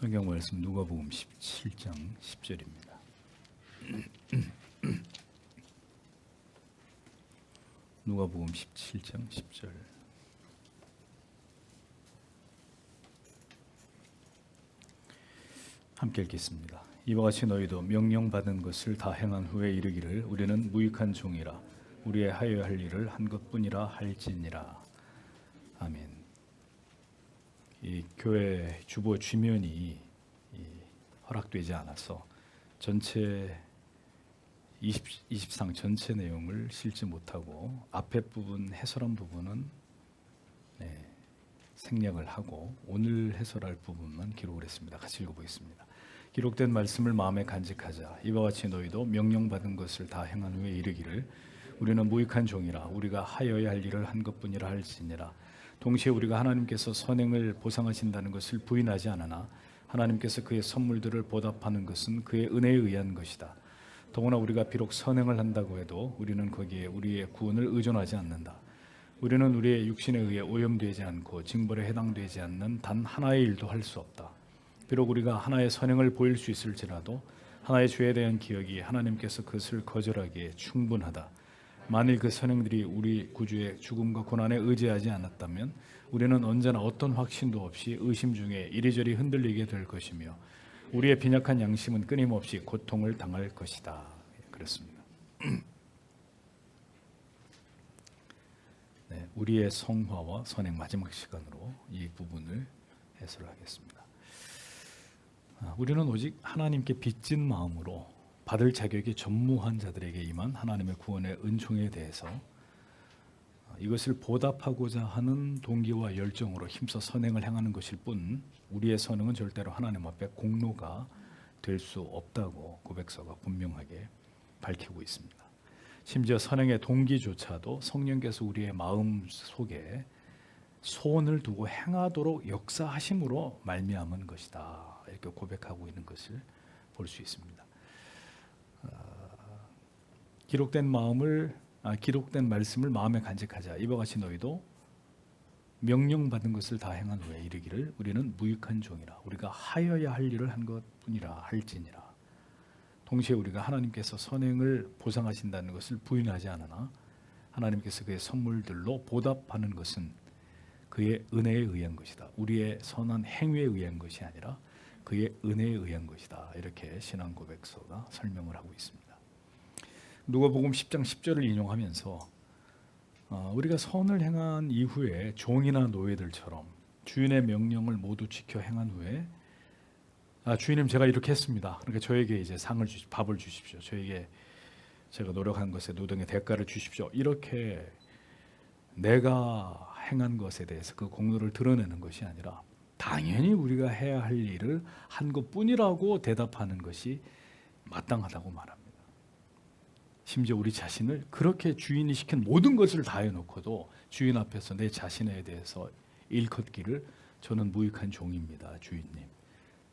성경 말씀 누가복음 17장 10절입니다. 누가복음 17장 10절. 함께 읽겠습니다. 이와 같이 너희도 명령받은 것을 다 행한 후에 이르기를 우리는 무익한 종이라 우리의 하여야 할 일을 한 것뿐이라 할지니라. 아멘. 이 교회 주보 주면이 허락되지 않아서 전체 20상 전체 내용을 실지 못하고 앞에 부분 해설한 부분은 생략을 하고 오늘 해설할 부분만 기록을 했습니다. 같이 읽어보겠습니다. 기록된 말씀을 마음에 간직하자. 이와 같이 너희도 명령받은 것을 다 행한 후에 이르기를 우리는 무익한 종이라 우리가 하여야 할 일을 한 것뿐이라 할지니라. 동시에 우리가 하나님께서 선행을 보상하신다는 것을 부인하지 않으나 하나님께서 그의 선물들을 보답하는 것은 그의 은혜에 의한 것이다. 더구나 우리가 비록 선행을 한다고 해도 우리는 거기에 우리의 구원을 의존하지 않는다. 우리는 우리의 육신에 의해 오염되지 않고 징벌에 해당되지 않는 단 하나의 일도 할 수 없다. 비록 우리가 하나의 선행을 보일 수 있을지라도 하나의 죄에 대한 기억이 하나님께서 그것을 거절하기에 충분하다. 만일 그 선행들이 우리 구주의 죽음과 고난에 의지하지 않았다면 우리는 언제나 어떤 확신도 없이 의심 중에 이리저리 흔들리게 될 것이며 우리의 빈약한 양심은 끊임없이 고통을 당할 것이다. 그렇습니다. 우리의 성화와 선행 마지막 시간으로 이 부분을 해설하겠습니다. 우리는 오직 하나님께 빚진 마음으로 받을 자격이 전무한 자들에게 임한 하나님의 구원의 은총에 대해서 이것을 보답하고자 하는 동기와 열정으로 힘써 선행을 행하는 것일 뿐 우리의 선행은 절대로 하나님 앞에 공로가 될 수 없다고 고백서가 분명하게 밝히고 있습니다. 심지어 선행의 동기조차도 성령께서 우리의 마음 속에 소원을 두고 행하도록 역사하심으로 말미암은 것이다. 이렇게 고백하고 있는 것을 볼 수 있습니다. 기록된 말씀을 마음에 간직하자. 이와 같이 너희도 명령받은 것을 다 행한 후에 이르기를 우리는 무익한 종이라 우리가 하여야 할 일을 한 것뿐이라 할지니라. 동시에 우리가 하나님께서 선행을 보상하신다는 것을 부인하지 않으나 하나님께서 그의 선물들로 보답하는 것은 그의 은혜에 의한 것이다. 우리의 선한 행위에 의한 것이 아니라 그의 은혜에 의한 것이다. 이렇게 신앙 고백서가 설명을 하고 있습니다. 누가복음 10장 10절을 인용하면서 우리가 선을 행한 이후에 종이나 노예들처럼 주인의 명령을 모두 지켜 행한 후에 주인님 제가 이렇게 했습니다. 그러니까 저에게 이제 밥을 주십시오. 저에게 제가 노력한 것에 노동의 대가를 주십시오. 이렇게 내가 행한 것에 대해서 그 공로를 드러내는 것이 아니라 당연히 우리가 해야 할 일을 한 것뿐이라고 대답하는 것이 마땅하다고 말합니다. 심지어 우리 자신을 그렇게 주인이 시킨 모든 것을 다 해놓고도 주인 앞에서 내 자신에 대해서 일컫기를 저는 무익한 종입니다. 주인님.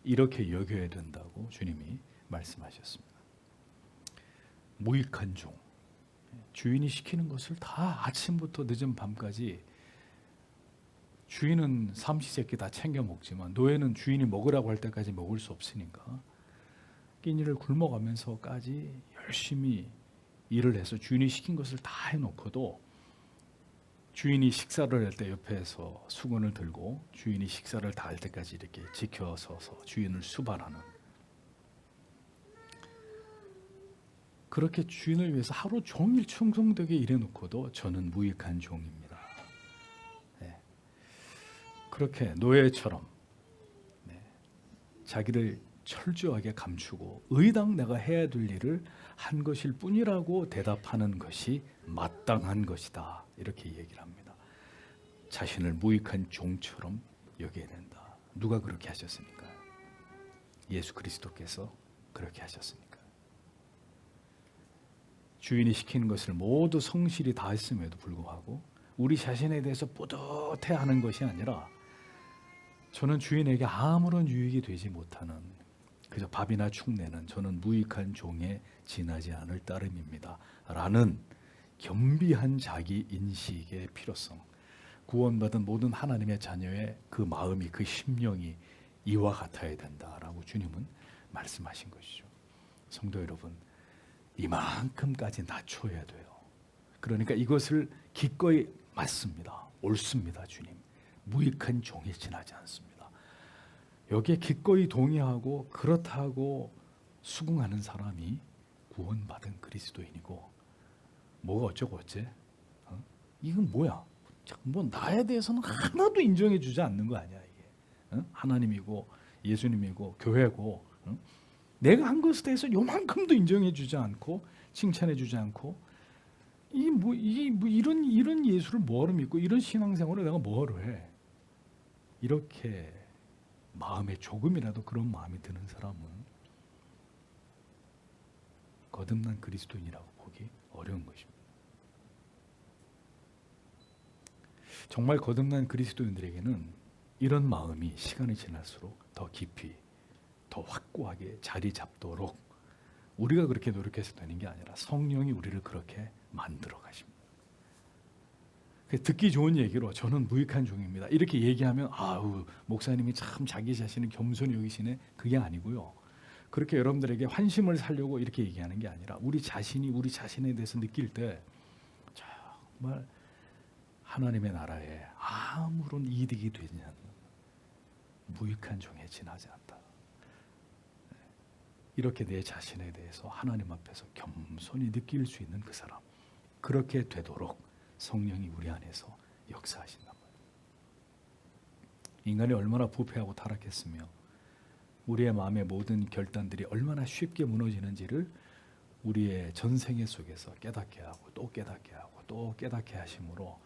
이렇게 여겨야 된다고 주님이 말씀하셨습니다. 무익한 종. 주인이 시키는 것을 다 아침부터 늦은 밤까지 주인은 삼시세끼 다 챙겨 먹지만 노예는 주인이 먹으라고 할 때까지 먹을 수 없으니까 끼니를 굶어가면서까지 열심히 일을 해서 주인이 시킨 것을 다 해놓고도 주인이 식사를 할 때 옆에서 수건을 들고 주인이 식사를 다 할 때까지 이렇게 지켜서서 주인을 수발하는, 그렇게 주인을 위해서 하루 종일 충성되게 일해놓고도 저는 무익한 종입니다. 그렇게 노예처럼 자기를 철저하게 감추고 의당 내가 해야 될 일을 한 것일 뿐이라고 대답하는 것이 마땅한 것이다. 이렇게 얘기를 합니다. 자신을 무익한 종처럼 여겨야 된다. 누가 그렇게 하셨습니까? 예수 그리스도께서 그렇게 하셨습니까? 주인이 시키는 것을 모두 성실히 다 했음에도 불구하고 우리 자신에 대해서 뿌듯해하는 것이 아니라 저는 주인에게 아무런 유익이 되지 못하는 그저 밥이나 축내는 저는 무익한 종에 지나지 않을 따름입니다. 라는 겸비한 자기 인식의 필요성, 구원받은 모든 하나님의 자녀의 그 마음이, 그 심령이 이와 같아야 된다라고 주님은 말씀하신 것이죠. 성도 여러분, 이만큼까지 낮춰야 돼요. 그러니까 이것을 기꺼이 맞습니다. 옳습니다, 주님. 무익한 종에 지나지 않습니다. 여기에 기꺼이 동의하고 그렇다고 수긍하는 사람이 구원받은 그리스도인이고, 뭐가 어쩌고 어째? 이건 뭐야? 뭐 나에 대해서는 하나도 인정해 주지 않는 거 아니야 이게? 하나님이고 예수님이고 교회고, 내가 한 것에 대해서 요만큼도 인정해 주지 않고 칭찬해 주지 않고, 이런 예수를 뭐하러 믿고 이런 신앙생활을 내가 뭐하러 해? 이렇게 마음에 조금이라도 그런 마음이 드는 사람은 거듭난 그리스도인이라고 보기 어려운 것입니다. 정말 거듭난 그리스도인들에게는 이런 마음이 시간이 지날수록 더 깊이, 더 확고하게 자리 잡도록 우리가 그렇게 노력해서 되는 게 아니라 성령이 우리를 그렇게 만들어 가십니다. 듣기 좋은 얘기로 저는 무익한 종입니다, 이렇게 얘기하면 아우, 목사님이 참 자기 자신을 겸손히 여기시네, 그게 아니고요. 그렇게 여러분들에게 환심을 살려고 이렇게 얘기하는 게 아니라 우리 자신이 우리 자신에 대해서 느낄 때 정말 하나님의 나라에 아무런 이득이 되지 않는 무익한 종에 지나지 않다. 이렇게 내 자신에 대해서 하나님 앞에서 겸손히 느낄 수 있는 그 사람, 그렇게 되도록 성령이 우리 안에서 역사하신단 말이에요. 인간이 얼마나 부패하고 타락했으며 우리의 마음의 모든 결단들이 얼마나 쉽게 무너지는지를 우리의 전생애 속에서 깨닫게 하고 또 깨닫게 하고 또 깨닫게 하심으로,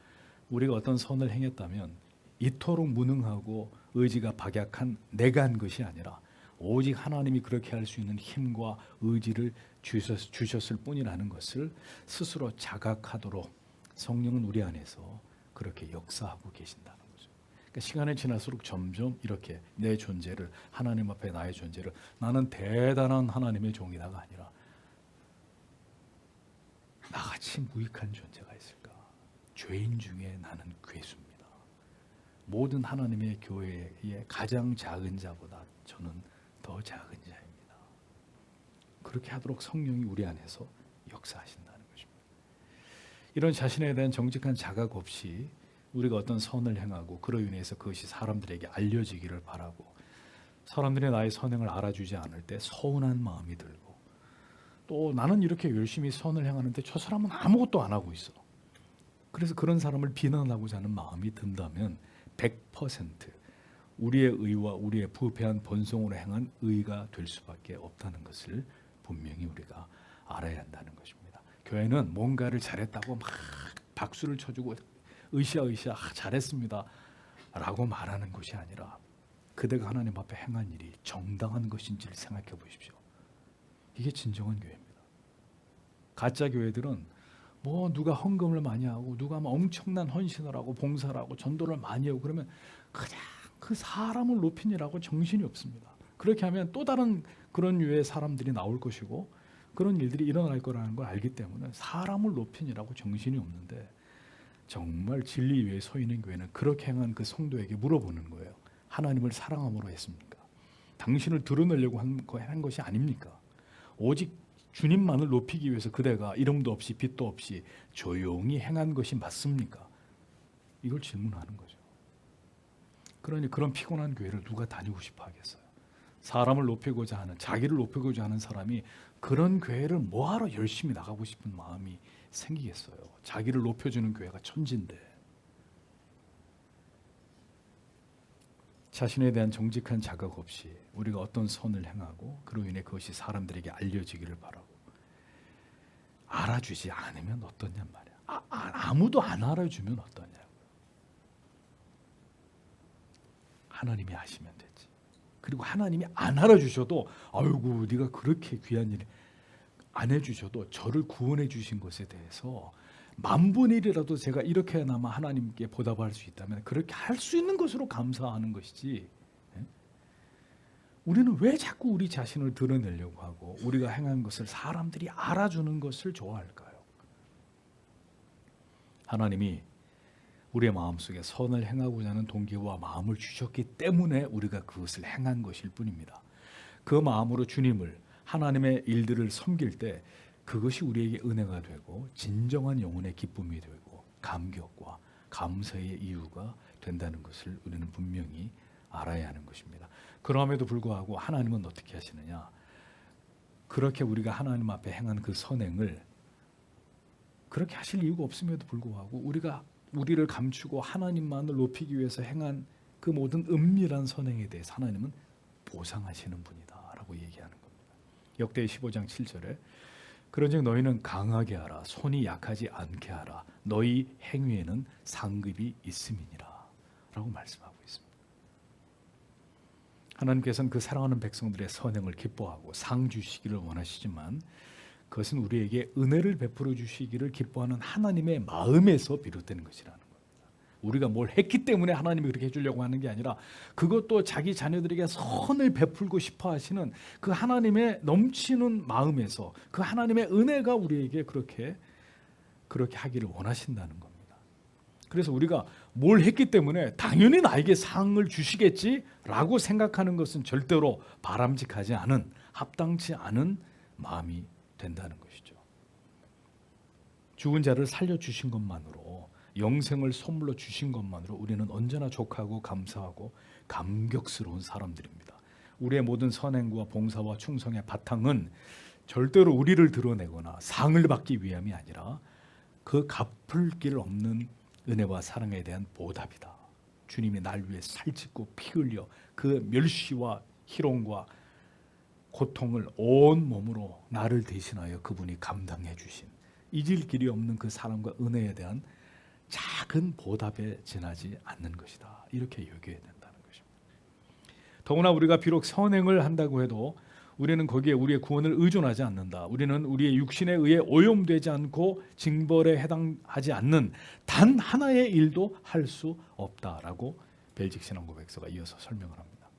우리가 어떤 선을 행했다면 이토록 무능하고 의지가 박약한 내가 한 것이 아니라 오직 하나님이 그렇게 할 수 있는 힘과 의지를 주셨을 뿐이라는 것을 스스로 자각하도록 성령은 우리 안에서 그렇게 역사하고 계신다는 거죠. 그러니까 시간이 지날수록 점점 이렇게 내 존재를, 하나님 앞에 나의 존재를, 나는 대단한 하나님의 종이다가 아니라 나같이 무익한 존재가 있을까? 죄인 중에 나는 괴수입니다. 모든 하나님의 교회의 가장 작은 자보다 저는 더 작은 자입니다. 그렇게 하도록 성령이 우리 안에서 역사하신다는 것입니다. 이런 자신에 대한 정직한 자각 없이 우리가 어떤 선을 행하고 그로 인해서 그것이 사람들에게 알려지기를 바라고, 사람들이 나의 선행을 알아주지 않을 때 서운한 마음이 들고, 또 나는 이렇게 열심히 선을 행하는데 저 사람은 아무것도 안 하고 있어. 그래서 그런 사람을 비난하고자 하는 마음이 든다면 100% 우리의 의와 우리의 부패한 본성으로 행한 의가 될 수밖에 없다는 것을 분명히 우리가 알아야 한다는 것입니다. 교회는 뭔가를 잘했다고 막 박수를 쳐주고 으쌰으쌰 잘했습니다 라고 말하는 것이 아니라 그대가 하나님 앞에 행한 일이 정당한 것인지를 생각해 보십시오. 이게 진정한 교회입니다. 가짜 교회들은 뭐 누가 헌금을 많이 하고 누가 막 엄청난 헌신을 하고 봉사를 하고 전도를 많이 하고 그러면 그냥 그 사람을 높이느라고 정신이 없습니다. 그렇게 하면 또 다른 그런 유의 사람들이 나올 것이고 그런 일들이 일어날 거라는 걸 알기 때문에 사람을 높이느라고 정신이 없는데, 정말 진리 위에 서 있는 교회는 그렇게 행한 그 성도에게 물어보는 거예요. 하나님을 사랑함으로 했습니까? 당신을 드러내려고 한 것이 아닙니까? 오직 주님만을 높이기 위해서 그대가 이름도 없이 빛도 없이 조용히 행한 것이 맞습니까? 이걸 질문하는 거죠. 그러니 그런 피곤한 교회를 누가 다니고 싶어 하겠어요? 사람을 높이고자 하는, 자기를 높이고자 하는 사람이 그런 교회를 뭐하러 열심히 나가고 싶은 마음이 생기겠어요? 자기를 높여주는 교회가 천지인데. 자신에 대한 정직한 자각 없이 우리가 어떤 선을 행하고 그로 인해 그것이 사람들에게 알려지기를 바라고, 알아주지 않으면 어떠냔 말이야. 아무도 안 알아주면 어떠냐고요. 하나님이 아시면 되지. 그리고 하나님이 안 알아주셔도 아이고 네가 그렇게 귀한 일 안 해주셔도 저를 구원해 주신 것에 대해서 만분의 일이라도 제가 이렇게나마 하나님께 보답할 수 있다면 그렇게 할 수 있는 것으로 감사하는 것이지, 우리는 왜 자꾸 우리 자신을 드러내려고 하고 우리가 행한 것을 사람들이 알아주는 것을 좋아할까요? 하나님이 우리의 마음속에 선을 행하고자 하는 동기와 마음을 주셨기 때문에 우리가 그것을 행한 것일 뿐입니다. 그 마음으로 주님을, 하나님의 일들을 섬길 때 그것이 우리에게 은혜가 되고 진정한 영혼의 기쁨이 되고 감격과 감사의 이유가 된다는 것을 우리는 분명히 알아야 하는 것입니다. 그럼에도 불구하고 하나님은 어떻게 하시느냐? 그렇게 우리가 하나님 앞에 행한 그 선행을 그렇게 하실 이유가 없음에도 불구하고 우리가 우리를 감추고 하나님만을 높이기 위해서 행한 그 모든 은밀한 선행에 대해서 하나님은 보상하시는 분이다라고 얘기하는 겁니다. 역대 15장 7절에 그런즉 너희는 강하게 하라, 손이 약하지 않게 하라, 너희 행위에는 상급이 있음이니라 라고 말씀하고 있습니다. 하나님께서는 그 사랑하는 백성들의 선행을 기뻐하고 상 주시기를 원하시지만 그것은 우리에게 은혜를 베풀어 주시기를 기뻐하는 하나님의 마음에서 비롯되는 것이라는 겁니다. 우리가 뭘 했기 때문에 하나님이 그렇게 해주려고 하는 게 아니라 그것도 자기 자녀들에게 선을 베풀고 싶어 하시는 그 하나님의 넘치는 마음에서 그 하나님의 은혜가 우리에게 그렇게 하기를 원하신다는 겁니다. 그래서 우리가 뭘 했기 때문에 당연히 나에게 상을 주시겠지라고 생각하는 것은 절대로 바람직하지 않은, 합당치 않은 마음이 된다는 것이죠. 죽은 자를 살려주신 것만으로, 영생을 선물로 주신 것만으로 우리는 언제나 족하고 감사하고 감격스러운 사람들입니다. 우리의 모든 선행과 봉사와 충성의 바탕은 절대로 우리를 드러내거나 상을 받기 위함이 아니라 그 갚을 길 없는 은혜와 사랑에 대한 보답이다. 주님이 날 위해 살짓고 피 흘려 그 멸시와 희롱과 고통을 온 몸으로 나를 대신하여 그분이 감당해 주신, 잊을 길이 없는 그 사랑과 은혜에 대한 작은 보답에 지나지 않는 것이다. 이렇게 여겨야 된다는 것입니다. 더구나 우리가 비록 선행을 한다고 해도 우리는 거기에 우리의 구원을 의존하지 않는다. 우리는 우리의 육신에 의해 오염되지 않고 징벌에 해당하지 않는 단 하나의 일도 할 수 없다라고 벨직 신앙고백서가 이어서 설명을 합니다.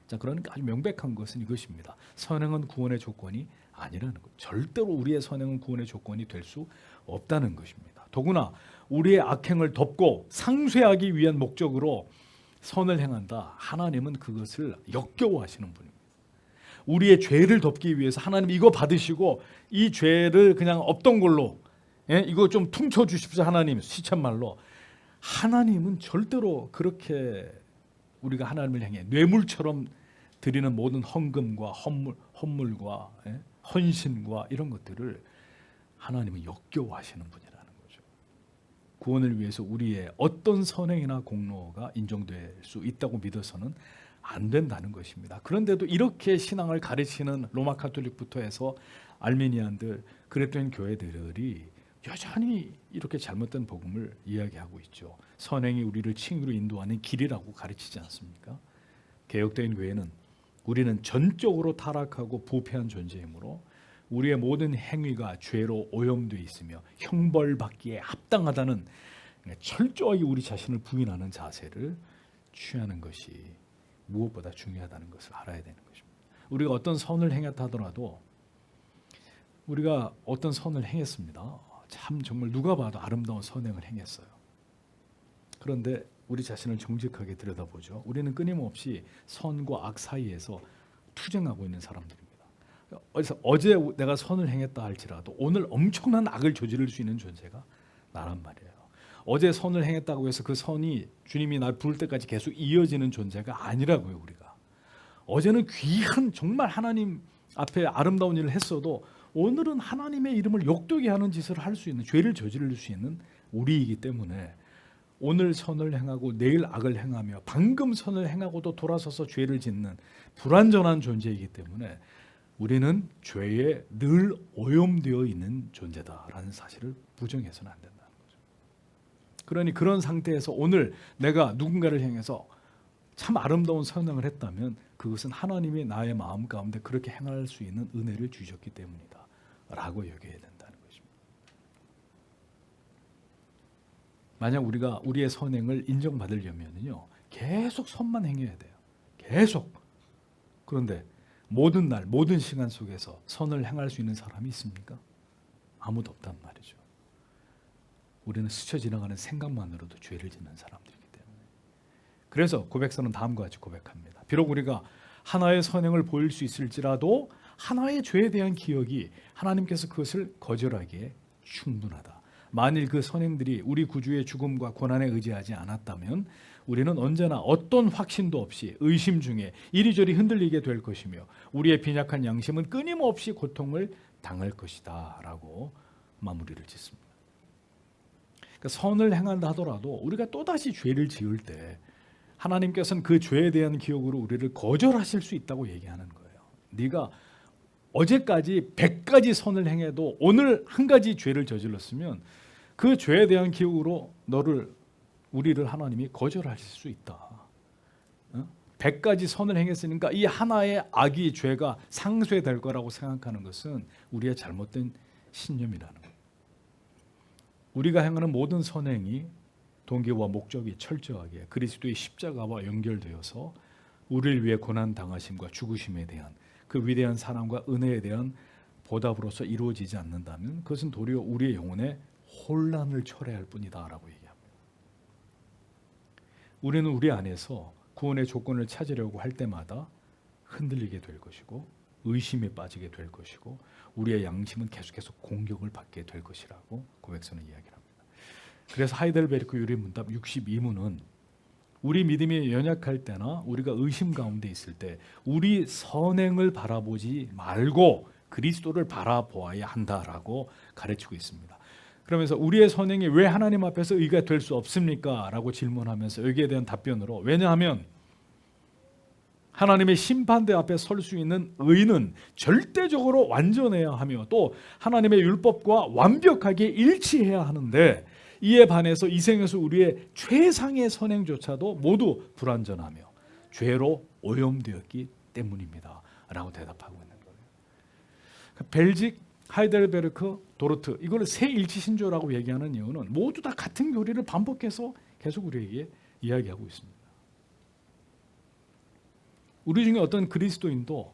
자, 그러니까 아주 명백한 것은 이것입니다. 선행은 구원의 조건이 아니라는 것. 절대로 우리의 선행은 구원의 조건이 될 수 없다는 것입니다. 더구나 우리의 악행을 덮고 상쇄하기 위한 목적으로 선을 행한다. 하나님은 그것을 역겨워하시는 분입니다. 우리의 죄를 덮기 위해서 하나님 이거 받으시고 이 죄를 그냥 없던 걸로, 이거 좀 퉁쳐 주십시오 하나님, 시쳇말로. 하나님은 절대로 그렇게 우리가 하나님을 향해 뇌물처럼 드리는 모든 헌금과 헌물과 헌신과 이런 것들을 하나님은 역겨워하시는 분이라는 거죠. 구원을 위해서 우리의 어떤 선행이나 공로가 인정될 수 있다고 믿어서는 안 된다는 것입니다. 그런데도 이렇게 신앙을 가르치는 로마 카톨릭부터 해서 알메니안들, 그랬던 교회들이 여전히 이렇게 잘못된 복음을 이야기하고 있죠. 선행이 우리를 칭의로 인도하는 길이라고 가르치지 않습니까? 개혁된 교회는 우리는 전적으로 타락하고 부패한 존재이므로 우리의 모든 행위가 죄로 오염되어 있으며 형벌받기에 합당하다는 철저하게 우리 자신을 부인하는 자세를 취하는 것이 무엇보다 중요하다는 것을 알아야 되는 것입니다. 우리가 어떤 선을 행했다 하더라도 우리가 어떤 선을 행했습니다. 참 정말 누가 봐도 아름다운 선행을 행했어요. 그런데 우리 자신을 정직하게 들여다보죠. 우리는 끊임없이 선과 악 사이에서 투쟁하고 있는 사람들입니다. 그래서 어제 내가 선을 행했다 할지라도 오늘 엄청난 악을 저지를 수 있는 존재가 나란 말이에요. 어제 선을 행했다고 해서 그 선이 주님이 날 부를 때까지 계속 이어지는 존재가 아니라고요. 우리가 어제는 귀한 정말 하나님 앞에 아름다운 일을 했어도 오늘은 하나님의 이름을 욕되게 하는 짓을 할 수 있는, 죄를 저지를 수 있는 우리이기 때문에 오늘 선을 행하고 내일 악을 행하며 방금 선을 행하고도 돌아서서 죄를 짓는 불완전한 존재이기 때문에 우리는 죄에 늘 오염되어 있는 존재다라는 사실을 부정해서는 안 된다는 거죠. 그러니 그런 상태에서 오늘 내가 누군가를 향해서 참 아름다운 선행을 했다면 그것은 하나님이 나의 마음 가운데 그렇게 행할 수 있는 은혜를 주셨기 때문이다 라고 여겨야 된다는 것입니다. 만약 우리가 우리의 선행을 인정받으려면요 계속 선만 행해야 돼요. 계속. 그런데 모든 날 모든 시간 속에서 선을 행할 수 있는 사람이 있습니까? 아무도 없단 말이죠. 우리는 스쳐 지나가는 생각만으로도 죄를 짓는 사람들이기 때문에. 그래서 고백서는 다음과 같이 고백합니다. 비록 우리가 하나의 선행을 보일 수 있을지라도 하나의 죄에 대한 기억이 하나님께서 그것을 거절하기에 충분하다. 만일 그 선행들이 우리 구주의 죽음과 고난에 의지하지 않았다면 우리는 언제나 어떤 확신도 없이 의심 중에 이리저리 흔들리게 될 것이며 우리의 빈약한 양심은 끊임없이 고통을 당할 것이다 라고 마무리를 짓습니다. 그러니까 선을 행한다 하더라도 우리가 또다시 죄를 지을 때 하나님께서는 그 죄에 대한 기억으로 우리를 거절하실 수 있다고 얘기하는 거예요. 네가 어제까지 100가지 선을 행해도 오늘 한 가지 죄를 저질렀으면 그 죄에 대한 기억으로 우리를 하나님이 거절하실 수 있다. 100가지 선을 행했으니까 이 하나의 악이 죄가 상쇄될 거라고 생각하는 것은 우리의 잘못된 신념이라는 거예요. 우리가 행하는 모든 선행이 동기와 목적이 철저하게 그리스도의 십자가와 연결되어서 우리를 위해 고난 당하심과 죽으심에 대한 그 위대한 사랑과 은혜에 대한 보답으로서 이루어지지 않는다면 그것은 도리어 우리의 영혼에 혼란을 초래할 뿐이다라고 얘기합니다. 우리는 우리 안에서 구원의 조건을 찾으려고 할 때마다 흔들리게 될 것이고 의심에 빠지게 될 것이고 우리의 양심은 계속해서 공격을 받게 될 것이라고 고백서는 이야기를 합니다. 그래서 하이델베르크 유리문답 62문은 우리 믿음이 연약할 때나 우리가 의심 가운데 있을 때 우리 선행을 바라보지 말고 그리스도를 바라보아야 한다라고 가르치고 있습니다. 그러면서 우리의 선행이 왜 하나님 앞에서 의가 될 수 없습니까? 라고 질문하면서 여기에 대한 답변으로 왜냐하면 하나님의 심판대 앞에 설 수 있는 의는 절대적으로 완전해야 하며 또 하나님의 율법과 완벽하게 일치해야 하는데 이에 반해서 이 생에서 우리의 최상의 선행조차도 모두 불완전하며 죄로 오염되었기 때문입니다 라고 대답하고 있는 거예요. 벨직, 하이델베르크, 도르트 이걸 새 일치 신조라고 얘기하는 이유는 모두 다 같은 교리를 반복해서 계속 우리에게 이야기하고 있습니다. 우리 중에 어떤 그리스도인도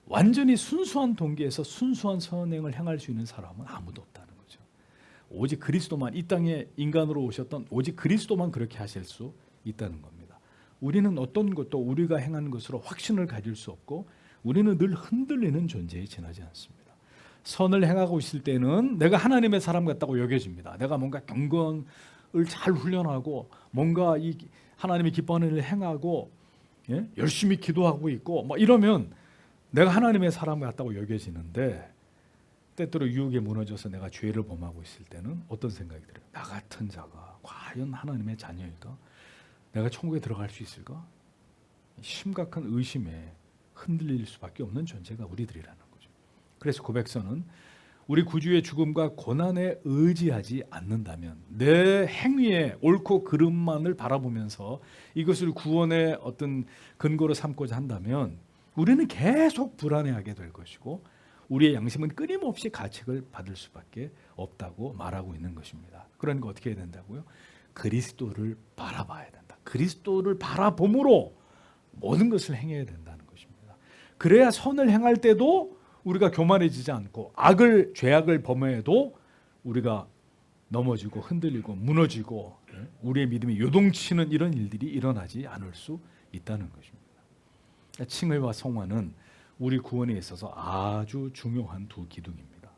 완전히 순수한 동기에서 순수한 선행을 행할 수 있는 사람은 아무도 없다는 거죠. 오직 그리스도만 이 땅에 인간으로 오셨던 오직 그리스도만 그렇게 하실 수 있다는 겁니다. 우리는 어떤 것도 우리가 행한 것으로 확신을 가질 수 없고 우리는 늘 흔들리는 존재에 지나지 않습니다. 선을 행하고 있을 때는 내가 하나님의 사람 같다고 여겨집니다. 내가 뭔가 경건을 잘 훈련하고 뭔가 이 하나님의 기뻐하는 일을 행하고 열심히 기도하고 있고 뭐 이러면 내가 하나님의 사람 같다고 여겨지는데 때때로 유혹에 무너져서 내가 죄를 범하고 있을 때는 어떤 생각이 들어요? 나 같은 자가 과연 하나님의 자녀일까? 내가 천국에 들어갈 수 있을까? 심각한 의심에 흔들릴 수밖에 없는 존재가 우리들이라는 거죠. 그래서 고백서는 우리 구주의 죽음과 고난에 의지하지 않는다면 내 행위의 옳고 그름만을 바라보면서 이것을 구원의 어떤 근거로 삼고자 한다면 우리는 계속 불안해하게 될 것이고 우리의 양심은 끊임없이 가책을 받을 수밖에 없다고 말하고 있는 것입니다. 그러니까 어떻게 해야 된다고요? 그리스도를 바라봐야 된다. 그리스도를 바라봄으로 모든 것을 행해야 된다는 것입니다. 그래야 선을 행할 때도 우리가 교만해지지 않고 죄악을 범해도 우리가 넘어지고 흔들리고 무너지고 우리의 믿음이 요동치는 이런 일들이 일어나지 않을 수 있다는 것입니다. 칭의와 성화는 우리 구원에 있어서 아주 중요한 두 기둥입니다.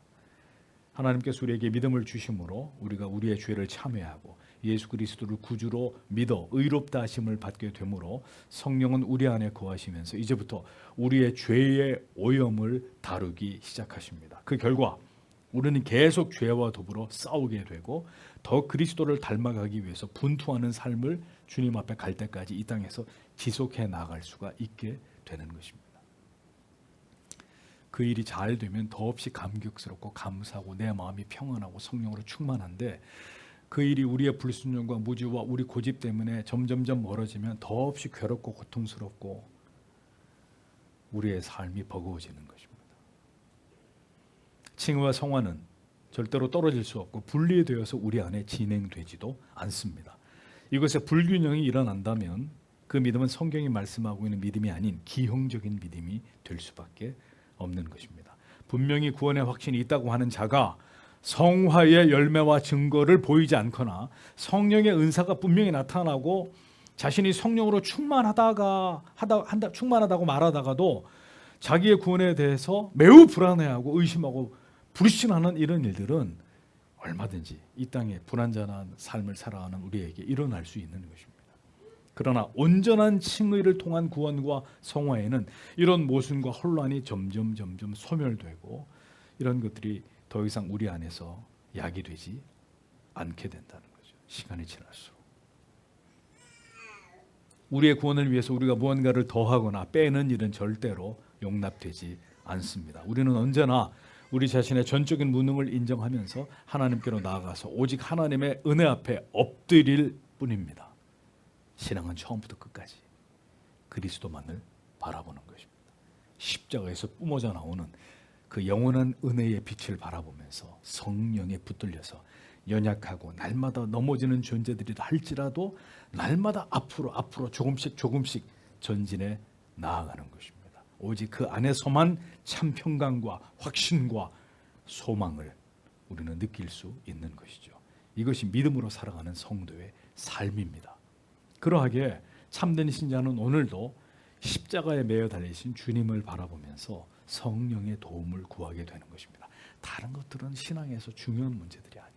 하나님께서 우리에게 믿음을 주심으로 우리가 우리의 죄를 참회하고 예수 그리스도를 구주로 믿어 의롭다 하심을 받게 되므로 성령은 우리 안에 거하시면서 이제부터 우리의 죄의 오염을 다루기 시작하십니다. 그 결과 우리는 계속 죄와 더불어 싸우게 되고 더 그리스도를 닮아가기 위해서 분투하는 삶을 주님 앞에 갈 때까지 이 땅에서 지속해 나갈 수가 있게 되는 것입니다. 그 일이 잘 되면 더없이 감격스럽고 감사하고 내 마음이 평안하고 성령으로 충만한데 그 일이 우리의 불순종과 무지와 우리 고집 때문에 점점점 멀어지면 더없이 괴롭고 고통스럽고 우리의 삶이 버거워지는 것입니다. 칭의와 성화는 절대로 떨어질 수 없고 분리되어서 우리 안에 진행되지도 않습니다. 이것에 불균형이 일어난다면 그 믿음은 성경이 말씀하고 있는 믿음이 아닌 기형적인 믿음이 될 수밖에 없는 것입니다. 분명히 구원의 확신이 있다고 하는 자가 성화의 열매와 증거를 보이지 않거나 성령의 은사가 분명히 나타나고 자신이 성령으로 충만하다고 말하다가도 자기의 구원에 대해서 매우 불안해하고 의심하고 불신하는 이런 일들은 얼마든지 이 땅에 불완전한 삶을 살아가는 우리에게 일어날 수 있는 것입니다. 그러나 온전한 칭의를 통한 구원과 성화에는 이런 모순과 혼란이 점점 소멸되고 이런 것들이 더 이상 우리 안에서 야기되지 않게 된다는 거죠. 시간이 지날수록. 우리의 구원을 위해서 우리가 무언가를 더하거나 빼는 일은 절대로 용납되지 않습니다. 우리는 언제나 우리 자신의 전적인 무능을 인정하면서 하나님께로 나아가서 오직 하나님의 은혜 앞에 엎드릴 뿐입니다. 신앙은 처음부터 끝까지 그리스도만을 바라보는 것입니다. 십자가에서 뿜어져 나오는 그 영원한 은혜의 빛을 바라보면서 성령에 붙들려서 연약하고 날마다 넘어지는 존재들이라 할지라도 날마다 앞으로 조금씩 전진해 나아가는 것입니다. 오직 그 안에서만 참 평강과 확신과 소망을 우리는 느낄 수 있는 것이죠. 이것이 믿음으로 살아가는 성도의 삶입니다. 그러하기에 참된 신자는 오늘도 십자가에 매여 달리신 주님을 바라보면서 성령의 도움을 구하게 되는 것입니다. 다른 것들은 신앙에서 중요한 문제들이 아니에요.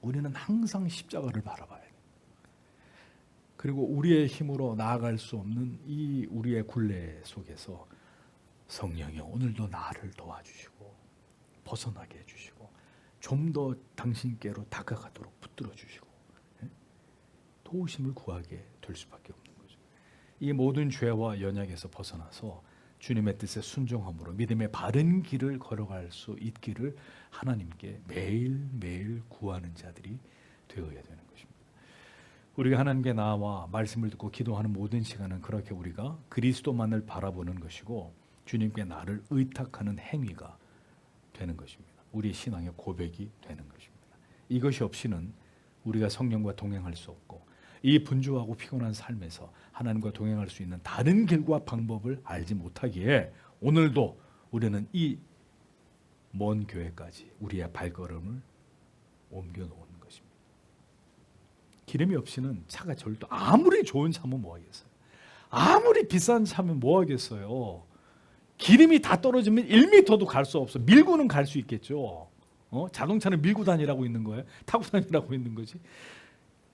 우리는 항상 십자가를 바라봐야 돼요. 그리고 우리의 힘으로 나아갈 수 없는 이 우리의 굴레 속에서 성령이 오늘도 나를 도와주시고 벗어나게 해주시고 좀 더 당신께로 다가가도록 붙들어 주시고 도우심을 구하게 될 수밖에 없는 거죠. 이 모든 죄와 연약에서 벗어나서 주님의 뜻에 순종함으로 믿음의 바른 길을 걸어갈 수 있기를 하나님께 매일매일 구하는 자들이 되어야 되는 것입니다. 우리가 하나님께 나와 말씀을 듣고 기도하는 모든 시간은 그렇게 우리가 그리스도만을 바라보는 것이고 주님께 나를 의탁하는 행위가 되는 것입니다. 우리의 신앙의 고백이 되는 것입니다. 이것이 없이는 우리가 성령과 동행할 수 없고 이 분주하고 피곤한 삶에서 하나님과 동행할 수 있는 다른 길과 방법을 알지 못하기에 오늘도 우리는 이 먼 교회까지 우리의 발걸음을 옮겨놓은 것입니다. 기름이 없이는 차가 절도 아무리 좋은 차면 뭐하겠어요? 아무리 비싼 차면 뭐하겠어요? 기름이 다 떨어지면 1m도 갈 수 없어. 밀고는 갈 수 있겠죠. 자동차는 밀고 다니라고 있는 거예요. 타고 다니라고 있는 거지.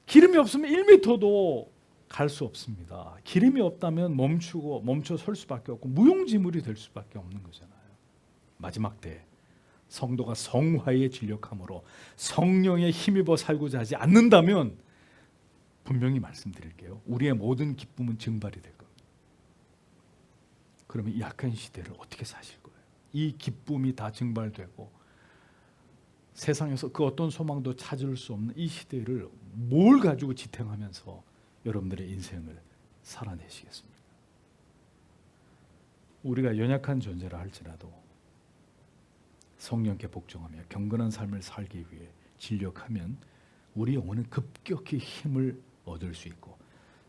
기름이 없으면 1m도 갈 수 없습니다. 기름이 없다면 멈춰 설 수밖에 없고 무용지물이 될 수밖에 없는 거잖아요. 마지막 때 성도가 성화에 진력함으로 성령에 힘입어 살고자 하지 않는다면 분명히 말씀드릴게요. 우리의 모든 기쁨은 증발이 될 겁니다. 그러면 이 약한 시대를 어떻게 사실 거예요? 이 기쁨이 다 증발되고 세상에서 그 어떤 소망도 찾을 수 없는 이 시대를 뭘 가지고 지탱하면서 여러분들의 인생을 살아내시겠습니까? 우리가 연약한 존재라 할지라도 성령께 복종하며 경건한 삶을 살기 위해 진력하면 우리 영혼은 급격히 힘을 얻을 수 있고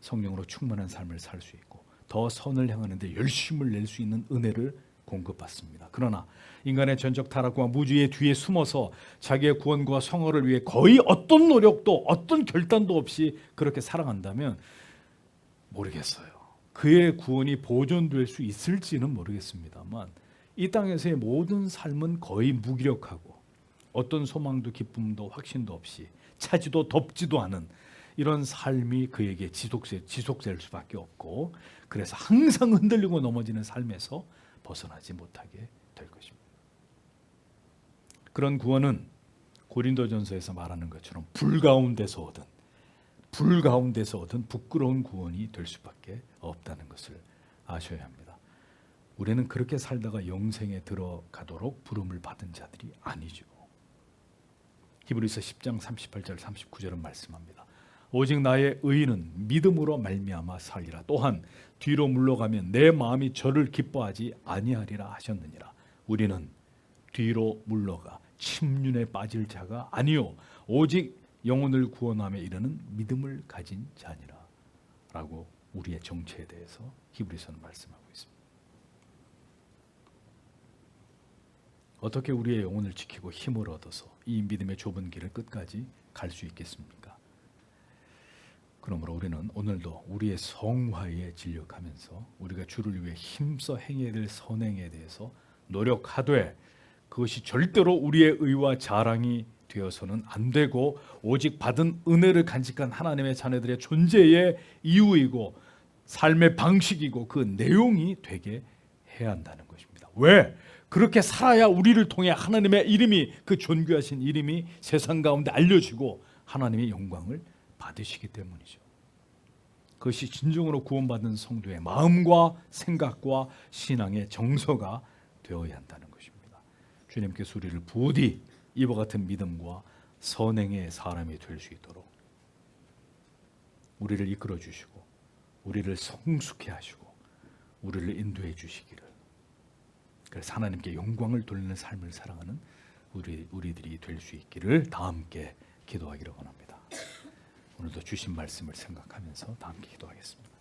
성령으로 충만한 삶을 살 수 있고 더 선을 향하는 데 열심을 낼 수 있는 은혜를 공급받습니다. 그러나 인간의 전적 타락과 무지의 뒤에 숨어서 자기의 구원과 성화를 위해 거의 어떤 노력도 어떤 결단도 없이 그렇게 살아간다면 모르겠어요. 그의 구원이 보존될 수 있을지는 모르겠습니다만 이 땅에서의 모든 삶은 거의 무기력하고 어떤 소망도 기쁨도 확신도 없이 차지도 덥지도 않은 이런 삶이 그에게 지속될 수밖에 없고 그래서 항상 흔들리고 넘어지는 삶에서 벗어나지 못하게 될 것입니다. 그런 구원은 고린도전서에서 말하는 것처럼 불 가운데서 얻은 부끄러운 구원이 될 수밖에 없다는 것을 아셔야 합니다. 우리는 그렇게 살다가 영생에 들어가도록 부름을 받은 자들이 아니죠. 히브리서 10장 38절 39절은 말씀합니다. 오직 나의 의인은 믿음으로 말미암아 살리라. 또한 뒤로 물러가면 내 마음이 저를 기뻐하지 아니하리라 하셨느니라. 우리는 뒤로 물러가 침륜에 빠질 자가 아니요 오직 영혼을 구원함에 이르는 믿음을 가진 자니라 라고 우리의 정체에 대해서 히브리서는 말씀하고 있습니다. 어떻게 우리의 영혼을 지키고 힘을 얻어서 이 믿음의 좁은 길을 끝까지 갈 수 있겠습니까? 그러므로 우리는 오늘도 우리의 성화에 진력하면서 우리가 주를 위해 힘써 행해야 될 선행에 대해서 노력하되 그것이 절대로 우리의 의와 자랑이 되어서는 안 되고 오직 받은 은혜를 간직한 하나님의 자녀들의 존재의 이유이고 삶의 방식이고 그 내용이 되게 해야 한다는 것입니다. 왜? 그렇게 살아야 우리를 통해 하나님의 이름이, 그 존귀하신 이름이 세상 가운데 알려지고 하나님의 영광을 받으시기 때문이죠. 그것이 진정으로 구원받은 성도의 마음과 생각과 신앙의 정서가 되어야 한다는 것입니다. 주님께서 우리를 부디 이와 같은 믿음과 선행의 사람이 될 수 있도록 우리를 이끌어 주시고 우리를 성숙해 하시고 우리를 인도해 주시기를, 그래서 하나님께 영광을 돌리는 삶을 살아가는 우리들이 될 수 있기를 다 함께 기도하기를 원합니다. 오늘도 주신 말씀을 생각하면서 다 함께 기도하겠습니다.